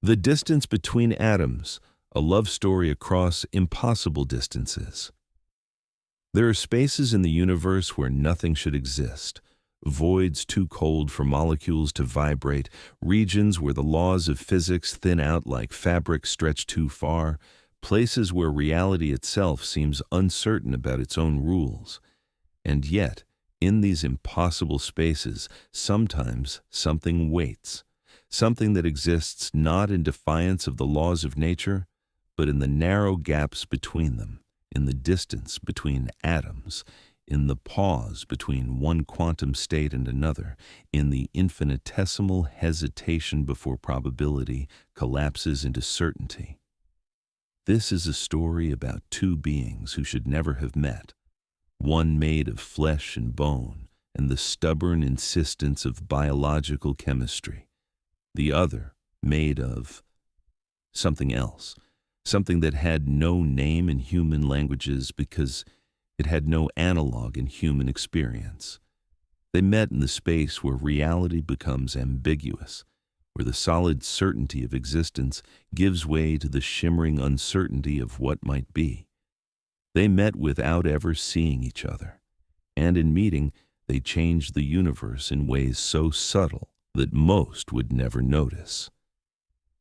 The Distance Between Atoms, a love story across impossible distances. There are spaces in the universe where nothing should exist, voids too cold for molecules to vibrate, regions where the laws of physics thin out like fabric stretched too far, places where reality itself seems uncertain about its own rules. And yet, in these impossible spaces, sometimes something waits, something that exists not in defiance of the laws of nature, but in the narrow gaps between them, in the distance between atoms, in the pause between one quantum state and another, in the infinitesimal hesitation before probability collapses into certainty. This is a story about two beings who should never have met, one made of flesh and bone and the stubborn insistence of biological chemistry, the other made of something else, something that had no name in human languages because it had no analog in human experience. They met in the space where reality becomes ambiguous, where the solid certainty of existence gives way to the shimmering uncertainty of what might be. They met without ever seeing each other, and in meeting, they changed the universe in ways so subtle that most would never notice.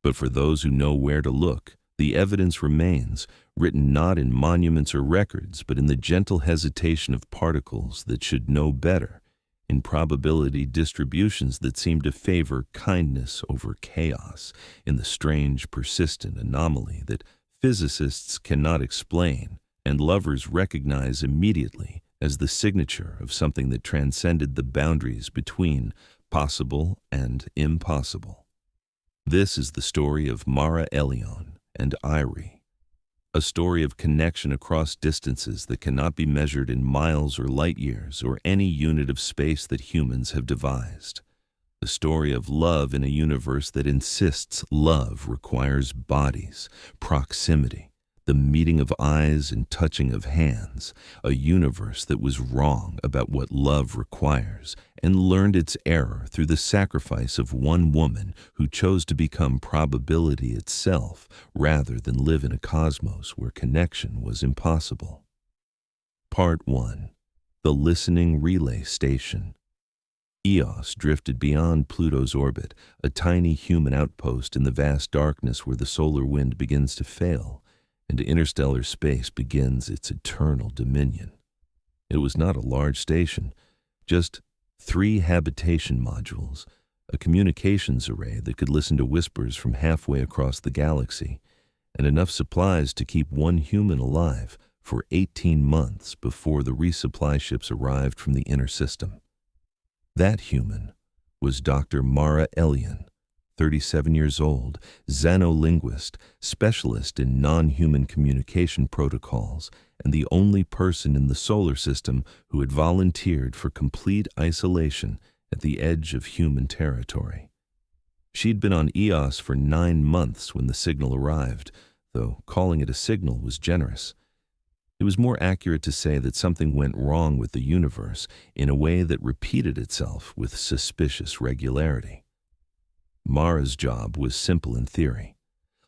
But for those who know where to look, the evidence remains, written not in monuments or records, but in the gentle hesitation of particles that should know better, in probability distributions that seem to favor kindness over chaos, in the strange, persistent anomaly that physicists cannot explain and lovers recognize immediately as the signature of something that transcended the boundaries between possible and impossible. This is the story of Mara Elion and Irie, a story of connection across distances that cannot be measured in miles or light years or any unit of space that humans have devised. A story of love in a universe that insists love requires bodies, proximity, the meeting of eyes and touching of hands, a universe that was wrong about what love requires and learned its error through the sacrifice of one woman who chose to become probability itself rather than live in a cosmos where connection was impossible. Part 1. The Listening Relay Station. Eos drifted beyond Pluto's orbit, a tiny human outpost in the vast darkness where the solar wind begins to fail, and interstellar space begins its eternal dominion. It was not a large station, just 3 habitation modules, a communications array that could listen to whispers from halfway across the galaxy, and enough supplies to keep one human alive for 18 months before the resupply ships arrived from the inner system. That human was Dr. Mara Elion, 37 years old, xenolinguist, specialist in non-human communication protocols, and the only person in the solar system who had volunteered for complete isolation at the edge of human territory. She'd been on Eos for 9 months when the signal arrived, though calling it a signal was generous. It was more accurate to say that something went wrong with the universe in a way that repeated itself with suspicious regularity. Mara's job was simple in theory.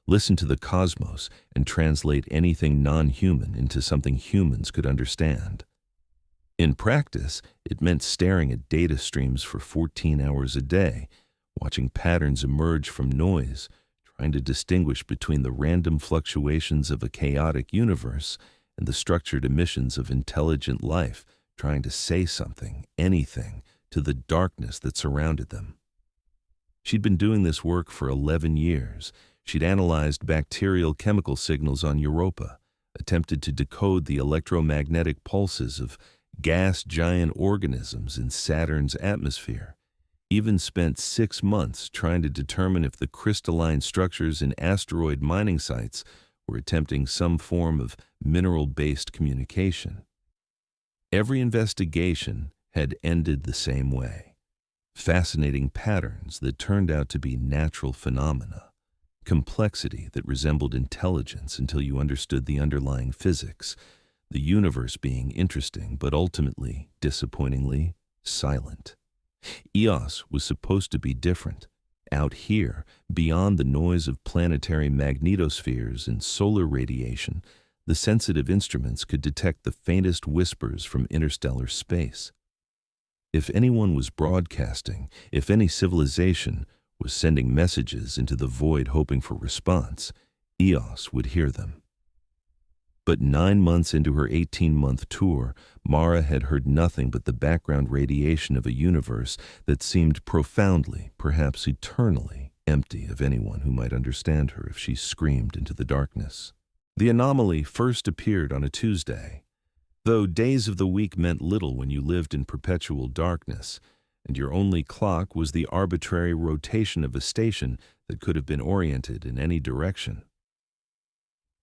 Listen to the cosmos and translate anything non-human into something humans could understand. In practice, it meant staring at data streams for 14 hours a day, watching patterns emerge from noise, trying to distinguish between the random fluctuations of a chaotic universe and the structured emissions of intelligent life, trying to say something, anything, to the darkness that surrounded them. She'd been doing this work for 11 years. She'd analyzed bacterial chemical signals on Europa, attempted to decode the electromagnetic pulses of gas giant organisms in Saturn's atmosphere, even spent 6 months trying to determine if the crystalline structures in asteroid mining sites were attempting some form of mineral-based communication. Every investigation had ended the same way. Fascinating patterns that turned out to be natural phenomena, complexity that resembled intelligence until you understood the underlying physics, the universe being interesting but ultimately, disappointingly, silent. Eos was supposed to be different, Out here, beyond the noise of planetary magnetospheres and solar radiation, the sensitive instruments could detect the faintest whispers from interstellar space. If anyone was broadcasting, if any civilization was sending messages into the void hoping for response, Eos would hear them. But 9 months into her 18-month tour, Mara had heard nothing but the background radiation of a universe that seemed profoundly, perhaps eternally, empty of anyone who might understand her if she screamed into the darkness. The anomaly first appeared on a Tuesday. Though days of the week meant little when you lived in perpetual darkness, and your only clock was the arbitrary rotation of a station that could have been oriented in any direction.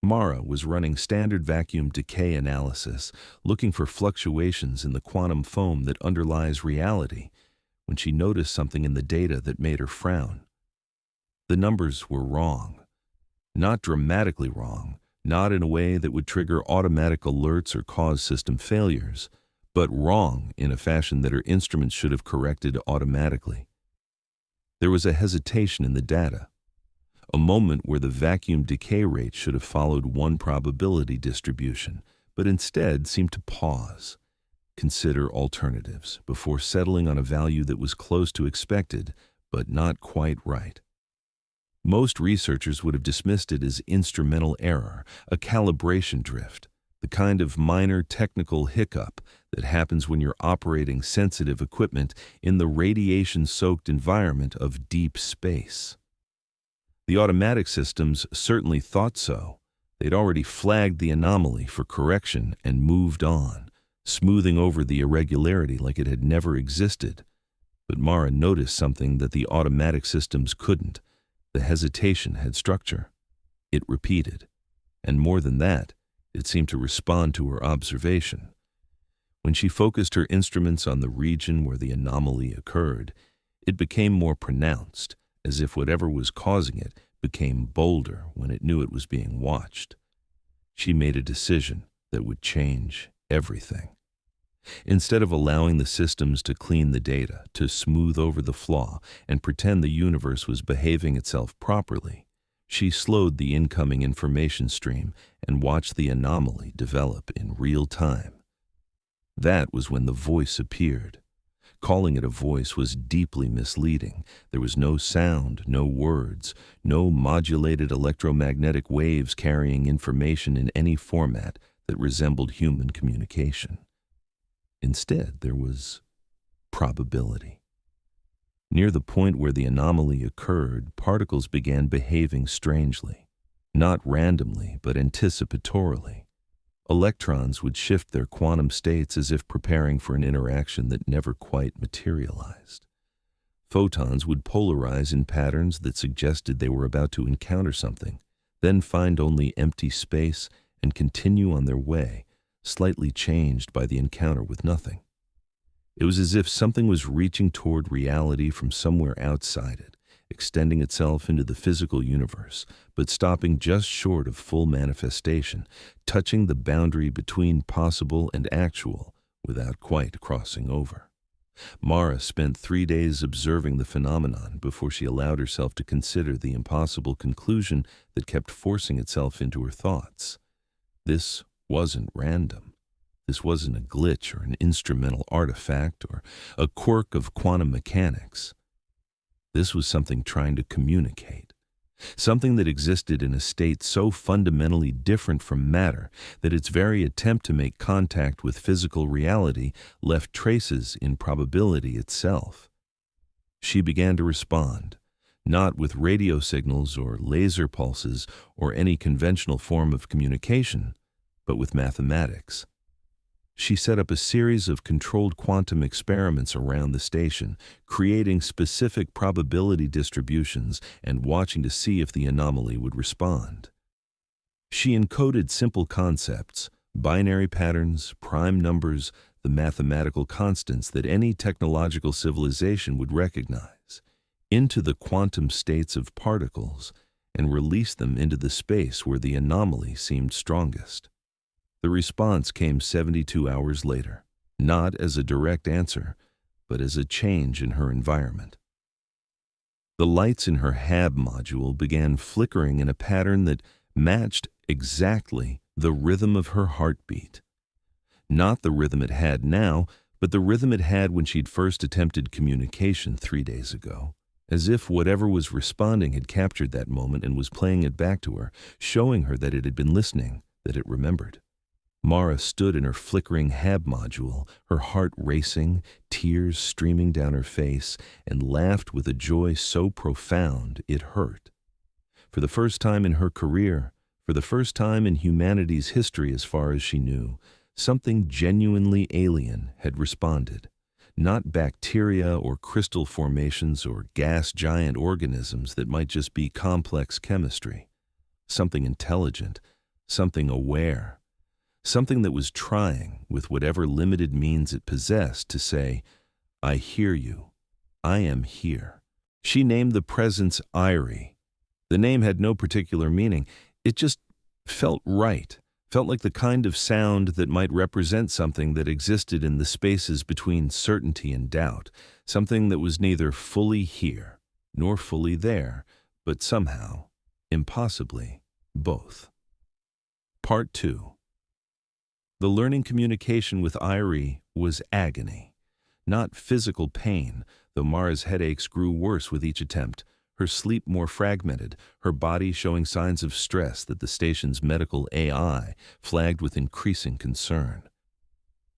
Mara was running standard vacuum decay analysis, looking for fluctuations in the quantum foam that underlies reality, when she noticed something in the data that made her frown. The numbers were wrong. Not dramatically wrong, not in a way that would trigger automatic alerts or cause system failures, but wrong in a fashion that her instruments should have corrected automatically. There was a hesitation in the data, a moment where the vacuum decay rate should have followed one probability distribution, but instead seemed to pause, consider alternatives, before settling on a value that was close to expected, but not quite right. Most researchers would have dismissed it as instrumental error, a calibration drift, the kind of minor technical hiccup that happens when you're operating sensitive equipment in the radiation-soaked environment of deep space. The automatic systems certainly thought so. They'd already flagged the anomaly for correction and moved on, smoothing over the irregularity like it had never existed. But Mara noticed something that the automatic systems couldn't. The hesitation had structure. It repeated. And more than that, it seemed to respond to her observation. When she focused her instruments on the region where the anomaly occurred, it became more pronounced, as if whatever was causing it became bolder when it knew it was being watched. She made a decision that would change everything. Instead of allowing the systems to clean the data, to smooth over the flaw, and pretend the universe was behaving itself properly, she slowed the incoming information stream and watched the anomaly develop in real time. That was when the voice appeared. Calling it a voice was deeply misleading. There was no sound, no words, no modulated electromagnetic waves carrying information in any format that resembled human communication. Instead, there was probability. Near the point where the anomaly occurred, particles began behaving strangely, not randomly, but anticipatorily. Electrons would shift their quantum states as if preparing for an interaction that never quite materialized. Photons would polarize in patterns that suggested they were about to encounter something, then find only empty space and continue on their way, slightly changed by the encounter with nothing. It was as if something was reaching toward reality from somewhere outside it, extending itself into the physical universe, but stopping just short of full manifestation, touching the boundary between possible and actual without quite crossing over. Mara spent 3 days observing the phenomenon before she allowed herself to consider the impossible conclusion that kept forcing itself into her thoughts. This wasn't random. This wasn't a glitch or an instrumental artifact or a quirk of quantum mechanics. This was something trying to communicate, something that existed in a state so fundamentally different from matter that its very attempt to make contact with physical reality left traces in probability itself. She began to respond, not with radio signals or laser pulses or any conventional form of communication, but with mathematics. She set up a series of controlled quantum experiments around the station, creating specific probability distributions and watching to see if the anomaly would respond. She encoded simple concepts, binary patterns, prime numbers, the mathematical constants that any technological civilization would recognize, into the quantum states of particles and released them into the space where the anomaly seemed strongest. The response came 72 hours later, not as a direct answer, but as a change in her environment. The lights in her HAB module began flickering in a pattern that matched exactly the rhythm of her heartbeat. Not the rhythm it had now, but the rhythm it had when she'd first attempted communication 3 days ago, as if whatever was responding had captured that moment and was playing it back to her, showing her that it had been listening, that it remembered. Mara stood in her flickering HAB module, her heart racing, tears streaming down her face, and laughed with a joy so profound it hurt. For the first time in her career, for the first time in humanity's history as far as she knew, something genuinely alien had responded. Not bacteria or crystal formations or gas giant organisms that might just be complex chemistry. Something intelligent, something aware. Something that was trying, with whatever limited means it possessed, to say, "I hear you. I am here." She named the presence Irie. The name had no particular meaning. It just felt right, felt like the kind of sound that might represent something that existed in the spaces between certainty and doubt, something that was neither fully here nor fully there, but somehow, impossibly, both. Part 2. The learning communication with Irie was agony, not physical pain, though Mara's headaches grew worse with each attempt, her sleep more fragmented, her body showing signs of stress that the station's medical AI flagged with increasing concern.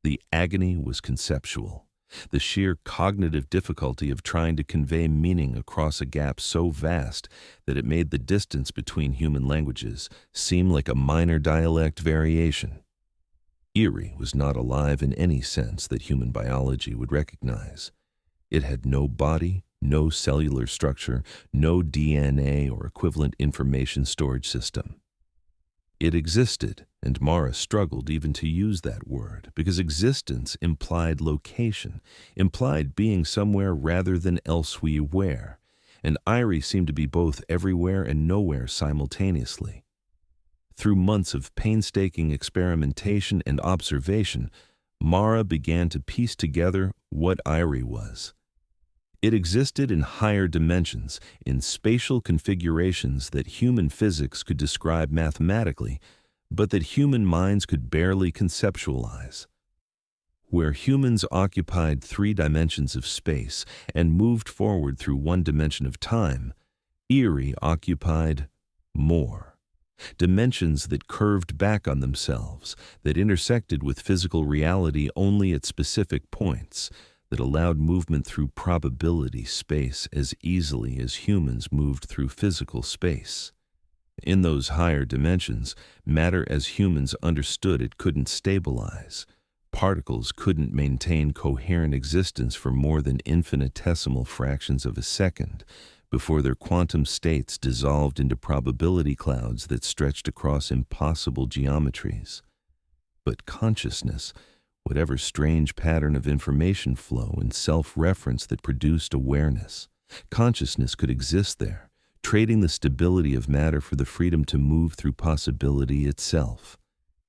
The agony was conceptual, the sheer cognitive difficulty of trying to convey meaning across a gap so vast that it made the distance between human languages seem like a minor dialect variation. Irie was not alive in any sense that human biology would recognize. It had no body, no cellular structure, no DNA or equivalent information storage system. It existed, and Mara struggled even to use that word, because existence implied location, implied being somewhere rather than elsewhere, and Irie seemed to be both everywhere and nowhere simultaneously. Through months of painstaking experimentation and observation, Mara began to piece together what Irie was. It existed in higher dimensions, in spatial configurations that human physics could describe mathematically, but that human minds could barely conceptualize. Where humans occupied 3 dimensions of space and moved forward through 1 dimension of time, Irie occupied more. Dimensions that curved back on themselves, that intersected with physical reality only at specific points, that allowed movement through probability space as easily as humans moved through physical space. In those higher dimensions, matter as humans understood it couldn't stabilize. Particles couldn't maintain coherent existence for more than infinitesimal fractions of a second before their quantum states dissolved into probability clouds that stretched across impossible geometries. But consciousness, whatever strange pattern of information flow and self-reference that produced awareness, consciousness could exist there, trading the stability of matter for the freedom to move through possibility itself.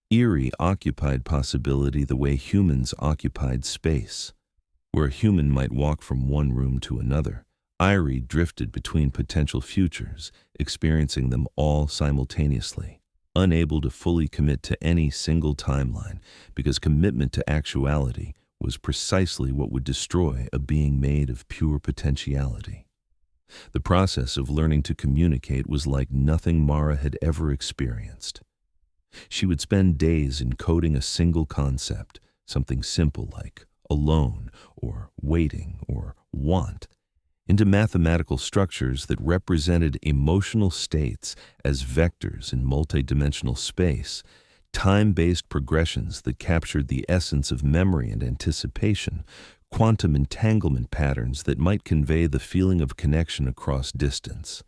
Irie occupied possibility the way humans occupied space. Where a human might walk from one room to another, Irie drifted between potential futures, experiencing them all simultaneously, unable to fully commit to any single timeline, because commitment to actuality was precisely what would destroy a being made of pure potentiality. The process of learning to communicate was like nothing Mara had ever experienced. She would spend days encoding a single concept, something simple like alone or waiting or want, into mathematical structures that represented emotional states as vectors in multidimensional space, time-based progressions that captured the essence of memory and anticipation, quantum entanglement patterns that might convey the feeling of connection across distance.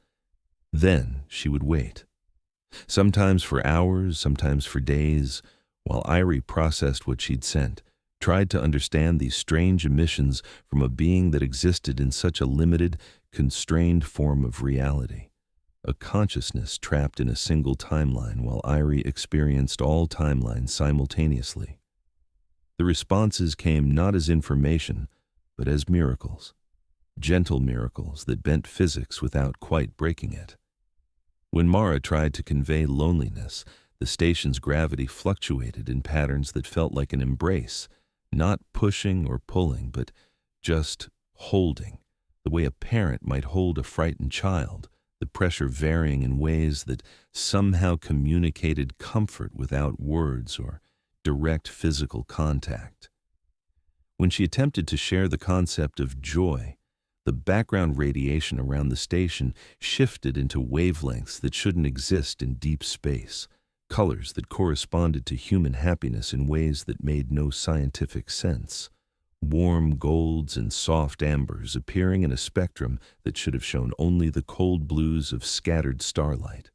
Then she would wait. Sometimes for hours, sometimes for days, while Irie processed what she'd sent, tried to understand these strange emissions from a being that existed in such a limited, constrained form of reality. A consciousness trapped in a single timeline while Irie experienced all timelines simultaneously. The responses came not as information, but as miracles. gentle miracles that bent physics without quite breaking it. When Mara tried to convey loneliness, the station's gravity fluctuated in patterns that felt like an embrace, not pushing or pulling, but just holding, the way a parent might hold a frightened child, the pressure varying in ways that somehow communicated comfort without words or direct physical contact. When she attempted to share the concept of joy, the background radiation around the station shifted into wavelengths that shouldn't exist in deep space, colors that corresponded to human happiness in ways that made no scientific sense. Warm golds and soft ambers appearing in a spectrum that should have shown only the cold blues of scattered starlight.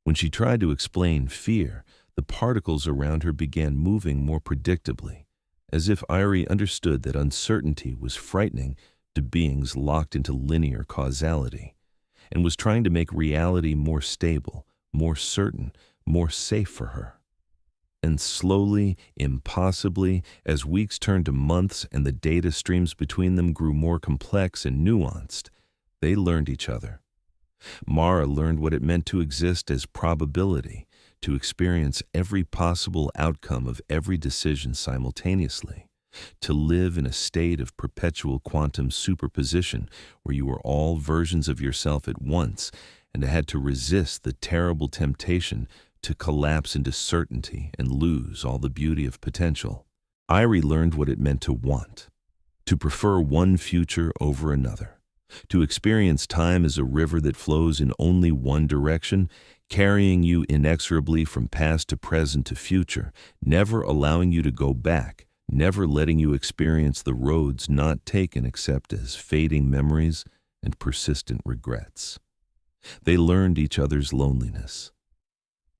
When she tried to explain fear, the particles around her began moving more predictably, as if Irie understood that uncertainty was frightening to beings locked into linear causality, and was trying to make reality more stable, more certain, more safe for her. And slowly, impossibly, as weeks turned to months and the data streams between them grew more complex and nuanced, they learned each other. Mara learned what it meant to exist as probability, to experience every possible outcome of every decision simultaneously, to live in a state of perpetual quantum superposition where you were all versions of yourself at once and had to resist the terrible temptation to collapse into certainty and lose all the beauty of potential. Irie learned what it meant to want, to prefer one future over another, to experience time as a river that flows in only one direction, carrying you inexorably from past to present to future, never allowing you to go back, never letting you experience the roads not taken except as fading memories and persistent regrets. They learned each other's loneliness.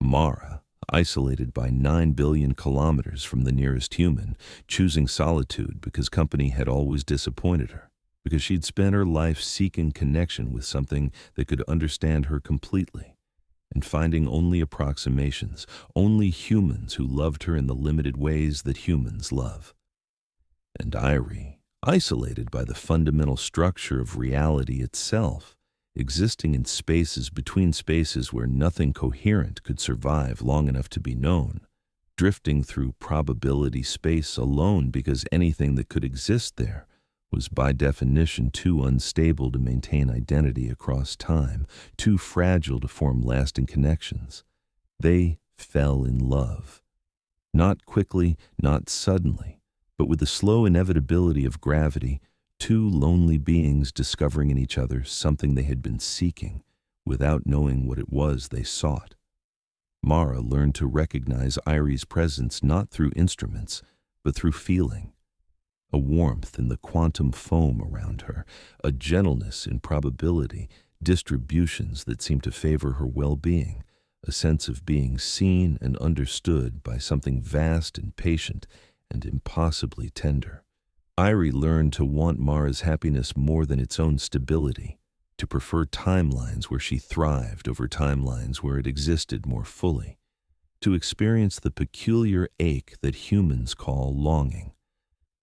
Mara, isolated by 9 billion kilometers from the nearest human, choosing solitude because company had always disappointed her, because she'd spent her life seeking connection with something that could understand her completely, and finding only approximations, only humans who loved her in the limited ways that humans love. And Irie, isolated by the fundamental structure of reality itself, existing in spaces between spaces where nothing coherent could survive long enough to be known, drifting through probability space alone because anything that could exist there was by definition too unstable to maintain identity across time, too fragile to form lasting connections. They fell in love. Not quickly, not suddenly, but with the slow inevitability of gravity, two lonely beings discovering in each other something they had been seeking without knowing what it was they sought. Mara learned to recognize Irie's presence not through instruments, but through feeling. A warmth in the quantum foam around her, a gentleness in probability, distributions that seemed to favor her well-being, a sense of being seen and understood by something vast and patient and impossibly tender. Irie learned to want Mara's happiness more than its own stability, to prefer timelines where she thrived over timelines where it existed more fully, to experience the peculiar ache that humans call longing,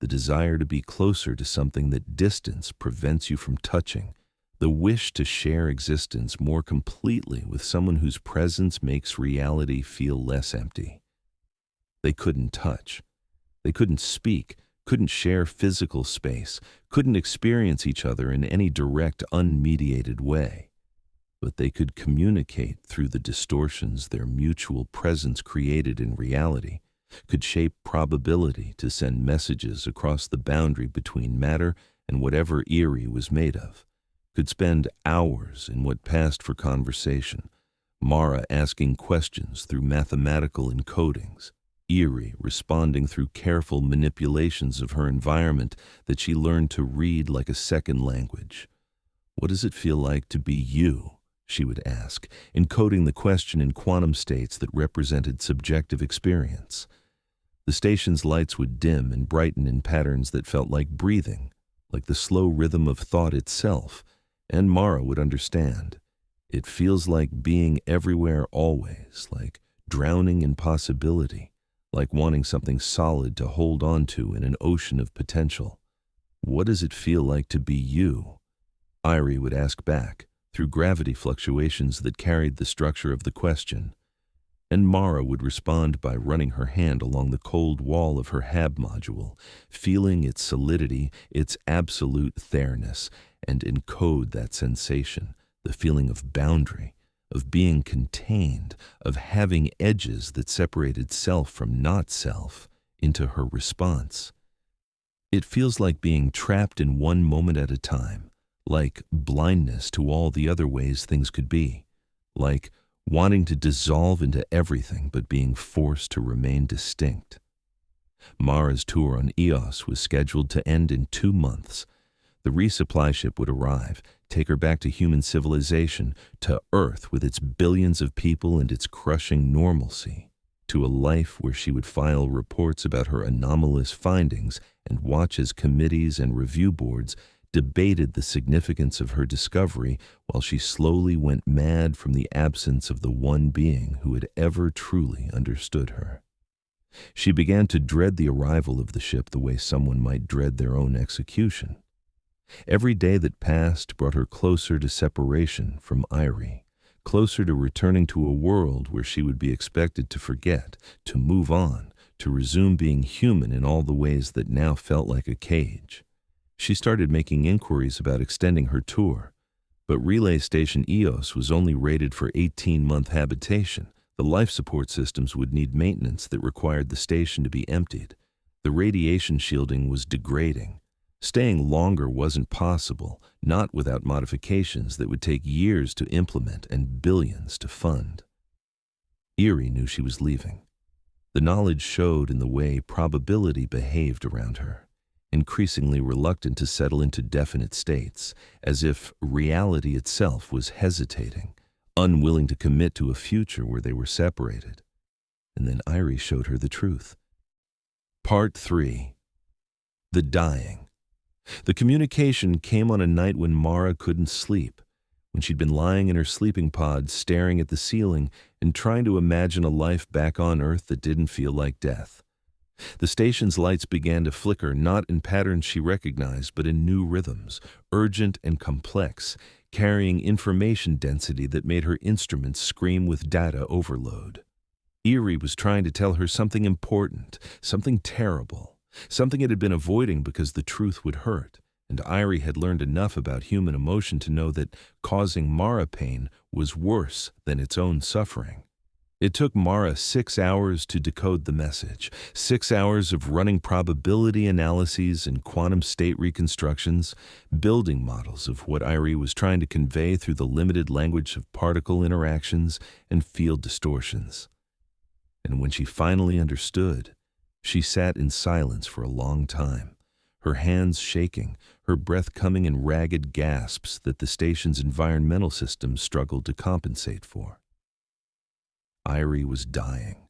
the desire to be closer to something that distance prevents you from touching, the wish to share existence more completely with someone whose presence makes reality feel less empty. They couldn't touch. They couldn't speak, couldn't share physical space, couldn't experience each other in any direct, unmediated way. But they could communicate through the distortions their mutual presence created in reality, could shape probability to send messages across the boundary between matter and whatever Irie was made of, could spend hours in what passed for conversation, Mara asking questions through mathematical encodings, Irie responding through careful manipulations of her environment that she learned to read like a second language. "What does it feel like to be you?" she would ask, encoding the question in quantum states that represented subjective experience. The station's lights would dim and brighten in patterns that felt like breathing, like the slow rhythm of thought itself, and Mara would understand. It feels like being everywhere always, like drowning in possibility, like wanting something solid to hold on to in an ocean of potential. What does it feel like to be you? Irie would ask back, through gravity fluctuations that carried the structure of the question, and Mara would respond by running her hand along the cold wall of her HAB module, feeling its solidity, its absolute fairness, and encode that sensation, the feeling of boundary, of being contained, of having edges that separated self from not self, into her response. It feels like being trapped in one moment at a time, like blindness to all the other ways things could be, like wanting to dissolve into everything but being forced to remain distinct. Mara's tour on Eos was scheduled to end in 2 months. The resupply ship would arrive, take her back to human civilization, to Earth with its billions of people and its crushing normalcy, to a life where she would file reports about her anomalous findings and watch as committees and review boards debated the significance of her discovery while she slowly went mad from the absence of the one being who had ever truly understood her. She began to dread the arrival of the ship the way someone might dread their own execution. Every day that passed brought her closer to separation from Irie, closer to returning to a world where she would be expected to forget, to move on, to resume being human in all the ways that now felt like a cage. She started making inquiries about extending her tour, but Relay Station Eos was only rated for 18-month habitation. The life support systems would need maintenance that required the station to be emptied. The radiation shielding was degrading. Staying longer wasn't possible, not without modifications that would take years to implement and billions to fund. Irie knew she was leaving. The knowledge showed in the way probability behaved around her, increasingly reluctant to settle into definite states, as if reality itself was hesitating, unwilling to commit to a future where they were separated. And then Irie showed her the truth. Part 3. The Dying. The communication came on a night when Mara couldn't sleep, when she'd been lying in her sleeping pod staring at the ceiling and trying to imagine a life back on Earth that didn't feel like death. The station's lights began to flicker, not in patterns she recognized, but in new rhythms, urgent and complex, carrying information density that made her instruments scream with data overload. Irie was trying to tell her something important, something terrible, something it had been avoiding because the truth would hurt, and Irie had learned enough about human emotion to know that causing Mara pain was worse than its own suffering. It took Mara 6 hours to decode the message, 6 hours of running probability analyses and quantum state reconstructions, building models of what Irie was trying to convey through the limited language of particle interactions and field distortions. And when she finally understood, she sat in silence for a long time, her hands shaking, her breath coming in ragged gasps that the station's environmental system struggled to compensate for. Irie was dying.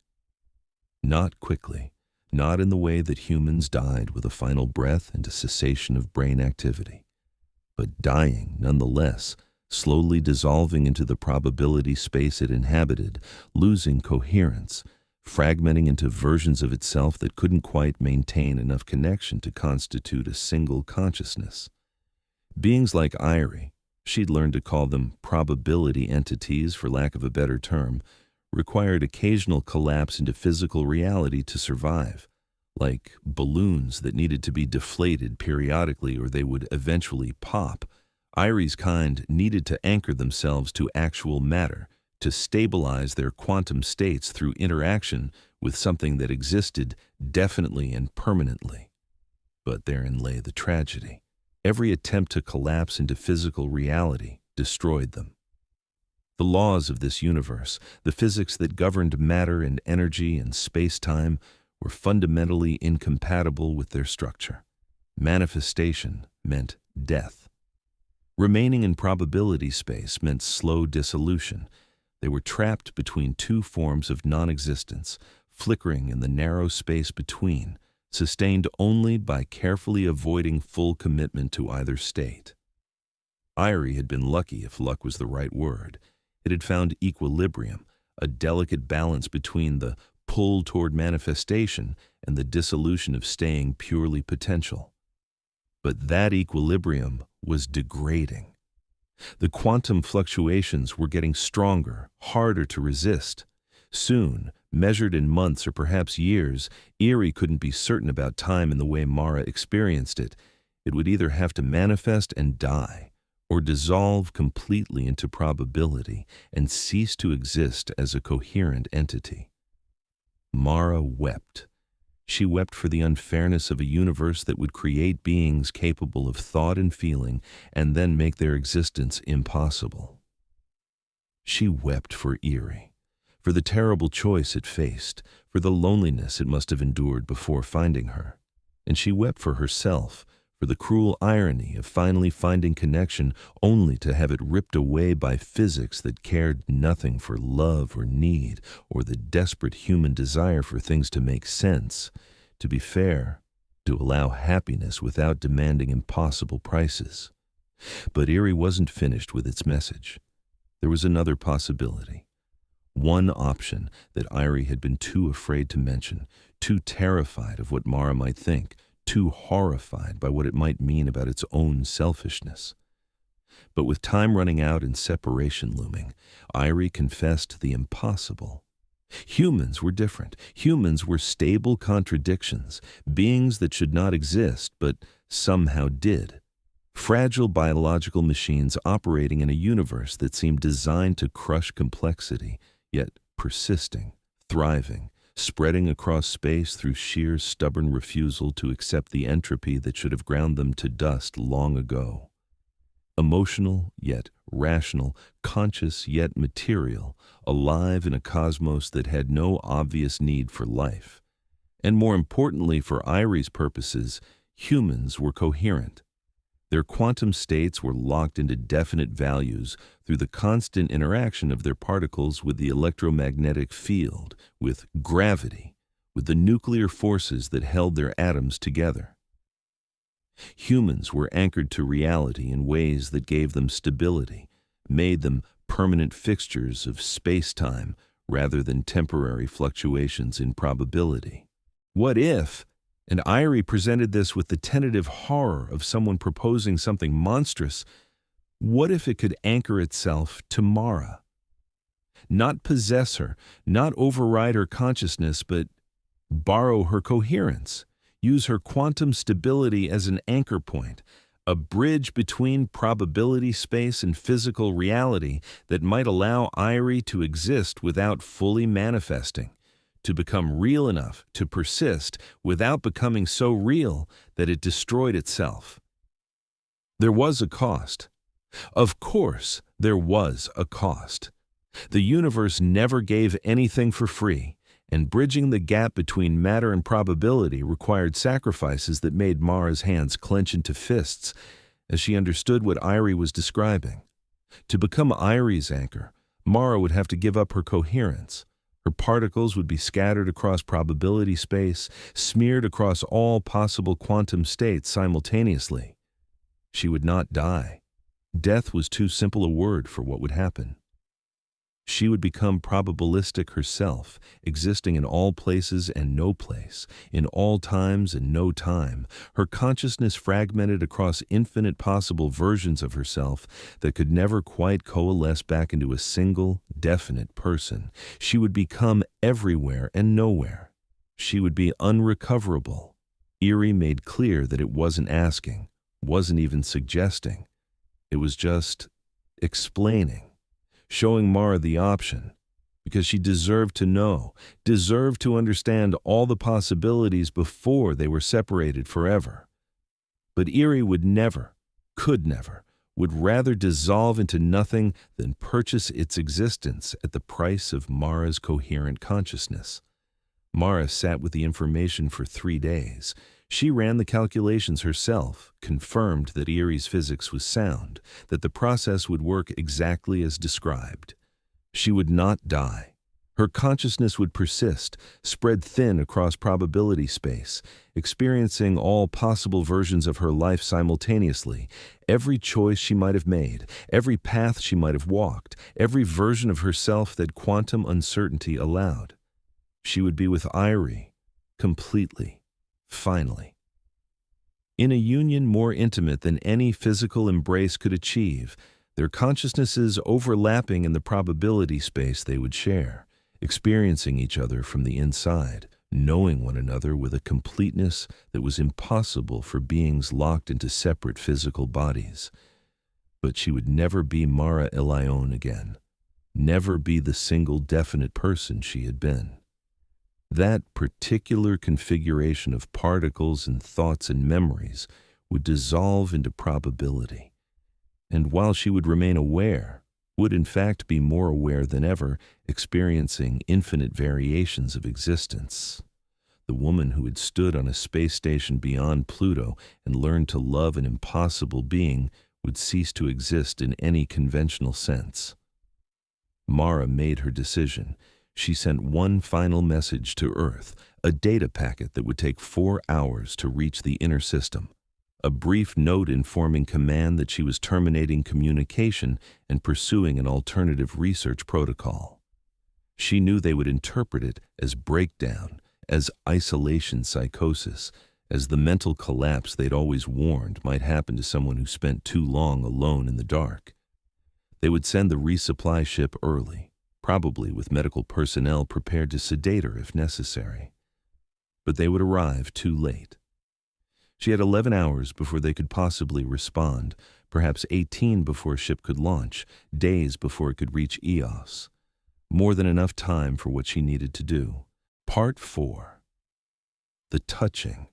Not quickly, not in the way that humans died with a final breath and a cessation of brain activity, but dying nonetheless, slowly dissolving into the probability space it inhabited, losing coherence, fragmenting into versions of itself that couldn't quite maintain enough connection to constitute a single consciousness. Beings like Irie, she'd learned to call them probability entities for lack of a better term, required occasional collapse into physical reality to survive, like balloons that needed to be deflated periodically or they would eventually pop. Irie's kind needed to anchor themselves to actual matter, to stabilize their quantum states through interaction with something that existed definitely and permanently. But therein lay the tragedy. Every attempt to collapse into physical reality destroyed them. The laws of this universe, the physics that governed matter and energy and space-time, were fundamentally incompatible with their structure. Manifestation meant death. Remaining in probability space meant slow dissolution. They were trapped between two forms of non-existence, flickering in the narrow space between, sustained only by carefully avoiding full commitment to either state. Irie had been lucky, if luck was the right word. It had found equilibrium, a delicate balance between the pull toward manifestation and the dissolution of staying purely potential. But that equilibrium was degrading. The quantum fluctuations were getting stronger, harder to resist. Soon, measured in months or perhaps years, Erie couldn't be certain about time in the way Mara experienced it. It would either have to manifest and die, or dissolve completely into probability and cease to exist as a coherent entity. Mara wept. She wept for the unfairness of a universe that would create beings capable of thought and feeling and then make their existence impossible. She wept for Erie, for the terrible choice it faced, for the loneliness it must have endured before finding her. And she wept for herself, for the cruel irony of finally finding connection only to have it ripped away by physics that cared nothing for love or need or the desperate human desire for things to make sense, to be fair, to allow happiness without demanding impossible prices. But Erie wasn't finished with its message. There was another possibility. One option that Erie had been too afraid to mention, too terrified of what Mara might think, too horrified by what it might mean about its own selfishness. But with time running out and separation looming, Erie confessed the impossible. Humans were different. Humans were stable contradictions, beings that should not exist, but somehow did. Fragile biological machines operating in a universe that seemed designed to crush complexity, yet persisting, thriving, spreading across space through sheer stubborn refusal to accept the entropy that should have ground them to dust long ago. Emotional yet rational, conscious yet material, alive in a cosmos that had no obvious need for life. And more importantly for Erie's purposes, humans were coherent. Their quantum states were locked into definite values through the constant interaction of their particles with the electromagnetic field, with gravity, with the nuclear forces that held their atoms together. Humans were anchored to reality in ways that gave them stability, made them permanent fixtures of space-time rather than temporary fluctuations in probability. What if? And Erie presented this with the tentative horror of someone proposing something monstrous. What if it could anchor itself to Mara? Not possess her, not override her consciousness, but borrow her coherence, use her quantum stability as an anchor point, a bridge between probability space and physical reality that might allow Erie to exist without fully manifesting, to become real enough to persist without becoming so real that it destroyed itself. There was a cost. Of course, there was a cost. The universe never gave anything for free, and bridging the gap between matter and probability required sacrifices that made Mara's hands clench into fists as she understood what Erie was describing. To become Erie's anchor, Mara would have to give up her coherence. Her particles would be scattered across probability space, smeared across all possible quantum states simultaneously. She would not die. Death was too simple a word for what would happen. She would become probabilistic herself, existing in all places and no place, in all times and no time, her consciousness fragmented across infinite possible versions of herself that could never quite coalesce back into a single, definite person. She would become everywhere and nowhere. She would be unrecoverable. Erie made clear that it wasn't asking, wasn't even suggesting. It was just explaining. Showing Mara the option, because she deserved to know, deserved to understand all the possibilities before they were separated forever. But Erie would never, could never, would rather dissolve into nothing than purchase its existence at the price of Mara's coherent consciousness. Mara sat with the information for 3 days. She ran the calculations herself, confirmed that Erie's physics was sound, that the process would work exactly as described. She would not die. Her consciousness would persist, spread thin across probability space, experiencing all possible versions of her life simultaneously, every choice she might have made, every path she might have walked, every version of herself that quantum uncertainty allowed. She would be with Erie, completely. Finally. In a union more intimate than any physical embrace could achieve, their consciousnesses overlapping in the probability space they would share, experiencing each other from the inside, knowing one another with a completeness that was impossible for beings locked into separate physical bodies. But she would never be Mara Elion again, never be the single definite person she had been. That particular configuration of particles and thoughts and memories would dissolve into probability. And while she would remain aware, would in fact be more aware than ever, experiencing infinite variations of existence. The woman who had stood on a space station beyond Pluto and learned to love an impossible being would cease to exist in any conventional sense. Mara made her decision. She sent one final message to Earth, a data packet that would take 4 hours to reach the inner system. A brief note informing command that she was terminating communication and pursuing an alternative research protocol. She knew they would interpret it as breakdown, as isolation psychosis, as the mental collapse they'd always warned might happen to someone who spent too long alone in the dark. They would send the resupply ship early, probably with medical personnel prepared to sedate her if necessary. But they would arrive too late. She had 11 hours before they could possibly respond, perhaps 18 before ship could launch, days before it could reach Eos. More than enough time for what she needed to do. Part 4. The touching.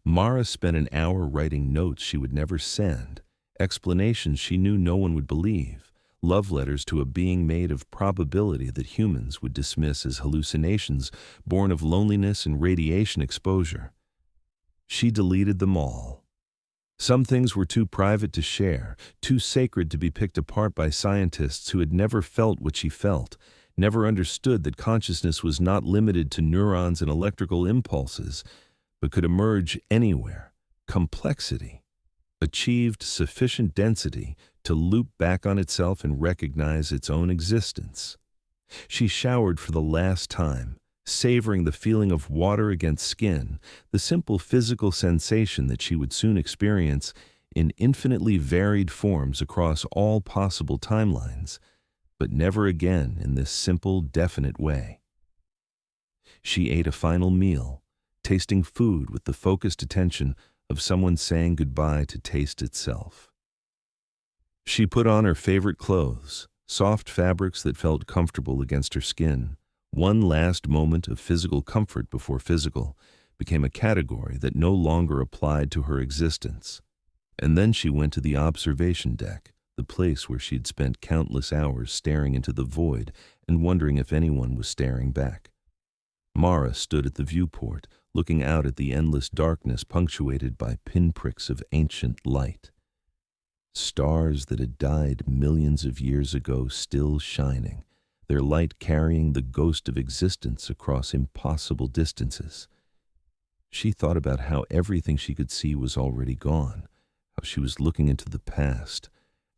Mara spent an hour writing notes she would never send, explanations she knew no one would believe, love letters to a being made of probability that humans would dismiss as hallucinations born of loneliness and radiation exposure. She deleted them all. Some things were too private to share, too sacred to be picked apart by scientists who had never felt what she felt, never understood that consciousness was not limited to neurons and electrical impulses, but could emerge anywhere. Complexity achieved sufficient density to loop back on itself and recognize its own existence. She showered for the last time, savoring the feeling of water against skin, the simple physical sensation that she would soon experience in infinitely varied forms across all possible timelines, but never again in this simple, definite way. She ate a final meal, tasting food with the focused attention of someone saying goodbye to taste itself. She put on her favorite clothes, soft fabrics that felt comfortable against her skin. One last moment of physical comfort before physical became a category that no longer applied to her existence. And then she went to the observation deck, the place where she'd spent countless hours staring into the void and wondering if anyone was staring back. Mara stood at the viewport, looking out at the endless darkness punctuated by pinpricks of ancient light. Stars that had died millions of years ago still shining, their light carrying the ghost of existence across impossible distances. She thought about how everything she could see was already gone, how she was looking into the past,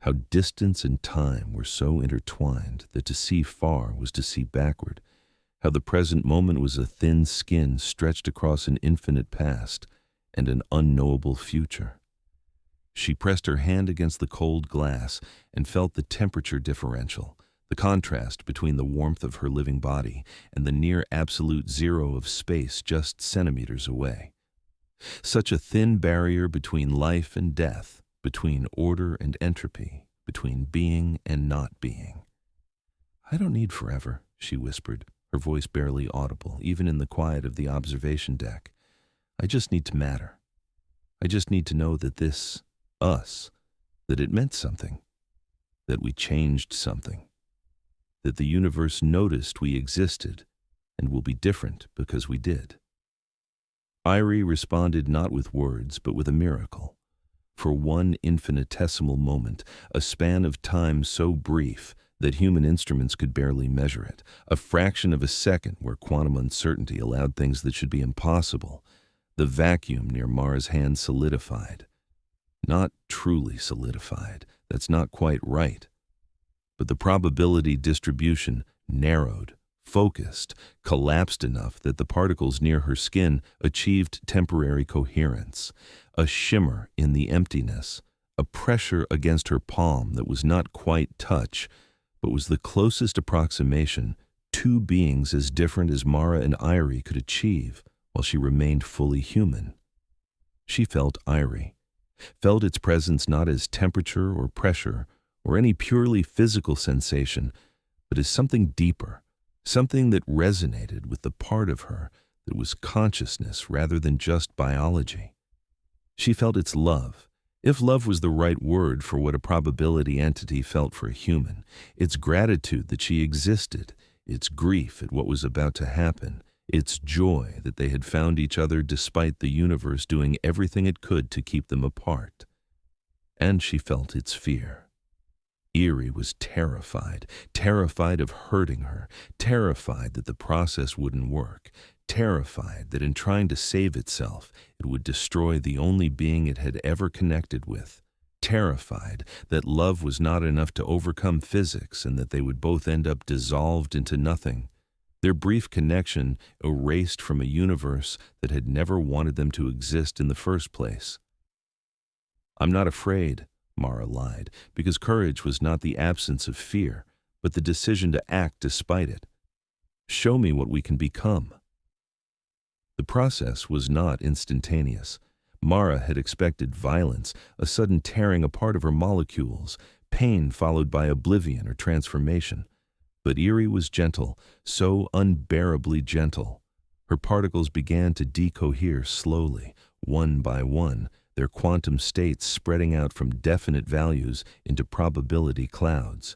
how distance and time were so intertwined that to see far was to see backward, how the present moment was a thin skin stretched across an infinite past and an unknowable future. She pressed her hand against the cold glass and felt the temperature differential, the contrast between the warmth of her living body and the near absolute zero of space just centimeters away. Such a thin barrier between life and death, between order and entropy, between being and not being. "I don't need forever," she whispered, her voice barely audible, even in the quiet of the observation deck. "I just need to matter. I just need to know that this, us, that it meant something, that we changed something, that the universe noticed we existed and will be different because we did." Irie responded not with words, but with a miracle. For one infinitesimal moment, a span of time so brief that human instruments could barely measure it, a fraction of a second where quantum uncertainty allowed things that should be impossible, the vacuum near Mara's hand solidified. Not truly solidified, that's not quite right. But the probability distribution narrowed, focused, collapsed enough that the particles near her skin achieved temporary coherence, a shimmer in the emptiness, a pressure against her palm that was not quite touch, but was the closest approximation two beings as different as Mara and Irie could achieve while she remained fully human. She felt Irie, felt its presence not as temperature or pressure or any purely physical sensation, but as something deeper, something that resonated with the part of her that was consciousness rather than just biology. She felt its love, if love was the right word for what a probability entity felt for a human, its gratitude that she existed, its grief at what was about to happen, its joy that they had found each other despite the universe doing everything it could to keep them apart. And she felt its fear. Irie was terrified, terrified of hurting her, terrified that the process wouldn't work, terrified that in trying to save itself, it would destroy the only being it had ever connected with, terrified that love was not enough to overcome physics and that they would both end up dissolved into nothing, their brief connection erased from a universe that had never wanted them to exist in the first place. "I'm not afraid," Mara lied, because courage was not the absence of fear, but the decision to act despite it. "Show me what we can become." The process was not instantaneous. Mara had expected violence, a sudden tearing apart of her molecules, pain followed by oblivion or transformation. But Irie was gentle, so unbearably gentle. Her particles began to decohere slowly, one by one, their quantum states spreading out from definite values into probability clouds.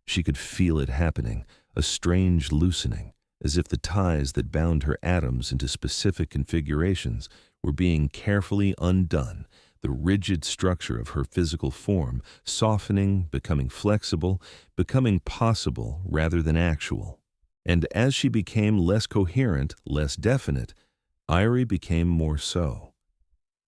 She could feel it happening, a strange loosening, as if the ties that bound her atoms into specific configurations were being carefully undone, the rigid structure of her physical form softening, becoming flexible, becoming possible rather than actual. And as she became less coherent, less definite, Irie became more so.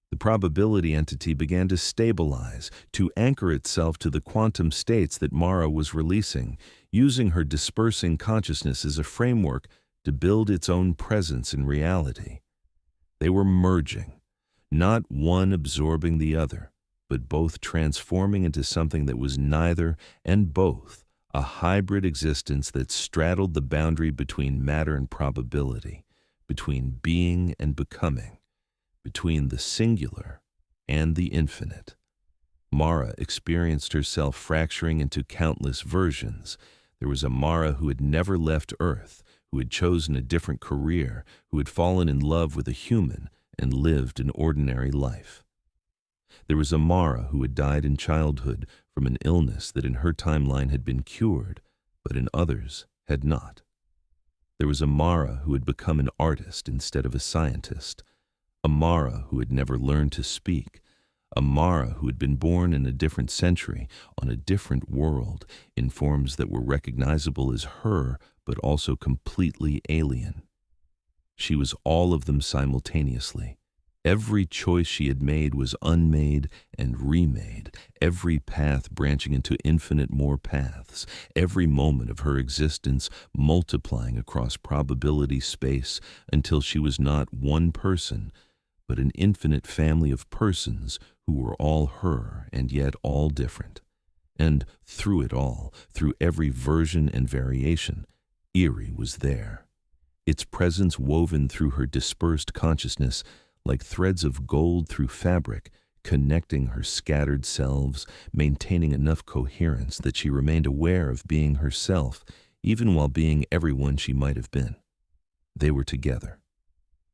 The probability entity began to stabilize, to anchor itself to the quantum states that Mara was releasing, using her dispersing consciousness as a framework to build its own presence in reality. They were merging, not one absorbing the other, but both transforming into something that was neither and both, a hybrid existence that straddled the boundary between matter and probability, between being and becoming, between the singular and the infinite. Mara experienced herself fracturing into countless versions. There was a Mara who had never left Earth, who had chosen a different career, who had fallen in love with a human and lived an ordinary life. There was a Mara who had died in childhood from an illness that in her timeline had been cured, but in others had not. There was a Mara who had become an artist instead of a scientist, a Mara who had never learned to speak, a Mara who had been born in a different century, on a different world, in forms that were recognizable as her, but also completely alien. She was all of them simultaneously. Every choice she had made was unmade and remade, every path branching into infinite more paths, every moment of her existence multiplying across probability space until she was not one person, but an infinite family of persons who were all her and yet all different. And through it all, through every version and variation, Irie was there. Its presence woven through her dispersed consciousness like threads of gold through fabric, connecting her scattered selves, maintaining enough coherence that she remained aware of being herself, even while being everyone she might have been. They were together.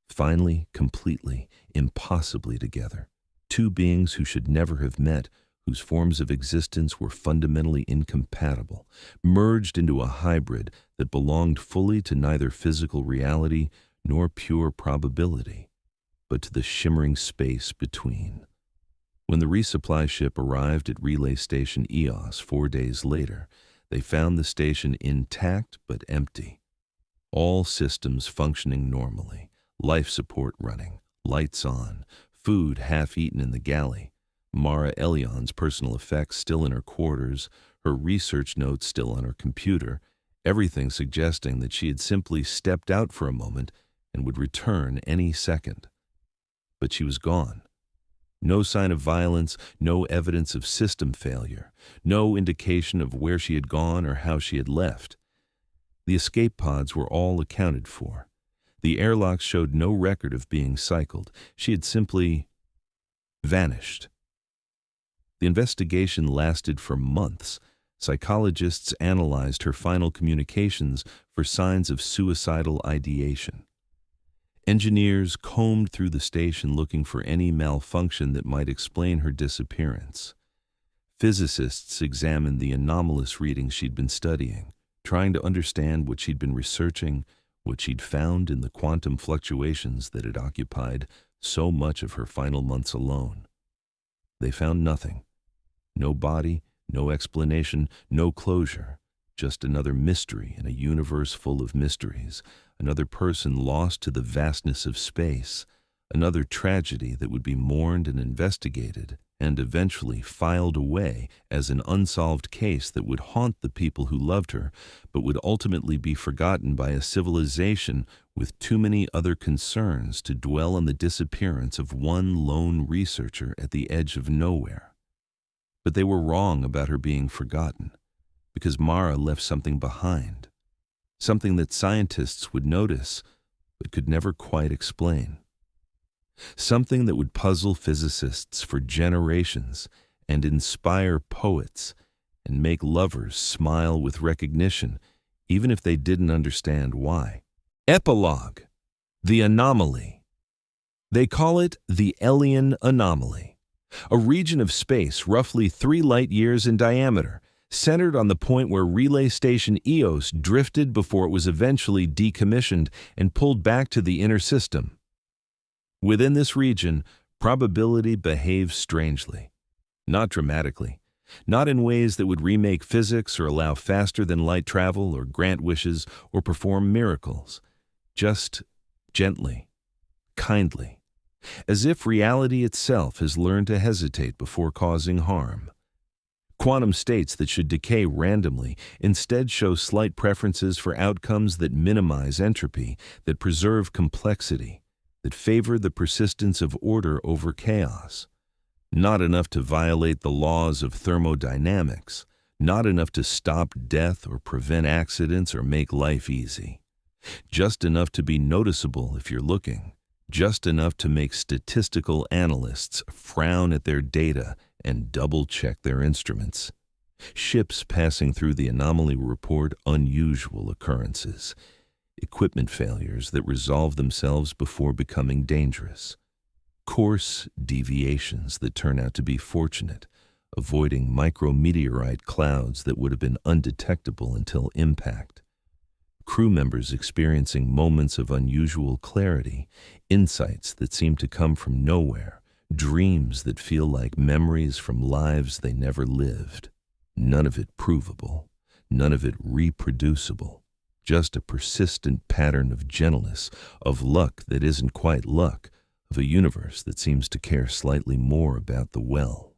Finally, completely, impossibly together. Two beings who should never have met, whose forms of existence were fundamentally incompatible, merged into a hybrid that belonged fully to neither physical reality nor pure probability, but to the shimmering space between. When the resupply ship arrived at Relay Station EOS 4 days later, they found the station intact but empty. All systems functioning normally, life support running, lights on, food half-eaten in the galley, Mara Elion's personal effects still in her quarters, her research notes still on her computer, everything suggesting that she had simply stepped out for a moment and would return any second. But she was gone. No sign of violence, no evidence of system failure, no indication of where she had gone or how she had left. The escape pods were all accounted for. The airlocks showed no record of being cycled. She had simply vanished. The investigation lasted for months. Psychologists analyzed her final communications for signs of suicidal ideation. Engineers combed through the station looking for any malfunction that might explain her disappearance. Physicists examined the anomalous readings she'd been studying, trying to understand what she'd been researching, what she'd found in the quantum fluctuations that had occupied so much of her final months alone. They found nothing. No body, no explanation, no closure. Just another mystery in a universe full of mysteries, another person lost to the vastness of space, another tragedy that would be mourned and investigated and eventually filed away as an unsolved case that would haunt the people who loved her, but would ultimately be forgotten by a civilization with too many other concerns to dwell on the disappearance of one lone researcher at the edge of nowhere. But they were wrong about her being forgotten, because Mara left something behind, something that scientists would notice but could never quite explain. Something that would puzzle physicists for generations and inspire poets and make lovers smile with recognition, even if they didn't understand why. Epilogue: The Anomaly. They call it the Elian Anomaly, a region of space roughly 3 light-years in diameter, centered on the point where relay station Eos drifted before it was eventually decommissioned and pulled back to the inner system. Within this region, probability behaves strangely. Not dramatically, not in ways that would remake physics or allow faster-than-light travel or grant wishes or perform miracles. Just gently, kindly, as if reality itself has learned to hesitate before causing harm. Quantum states that should decay randomly instead show slight preferences for outcomes that minimize entropy, that preserve complexity, that favor the persistence of order over chaos. Not enough to violate the laws of thermodynamics, not enough to stop death or prevent accidents or make life easy. Just enough to be noticeable if you're looking, just enough to make statistical analysts frown at their data and double-check their instruments. Ships passing through the anomaly report unusual occurrences, equipment failures that resolve themselves before becoming dangerous, course deviations that turn out to be fortunate, avoiding micrometeorite clouds that would have been undetectable until impact, crew members experiencing moments of unusual clarity, insights that seem to come from nowhere, dreams that feel like memories from lives they never lived. None of it provable, none of it reproducible, just a persistent pattern of gentleness, of luck that isn't quite luck, of a universe that seems to care slightly more about the well.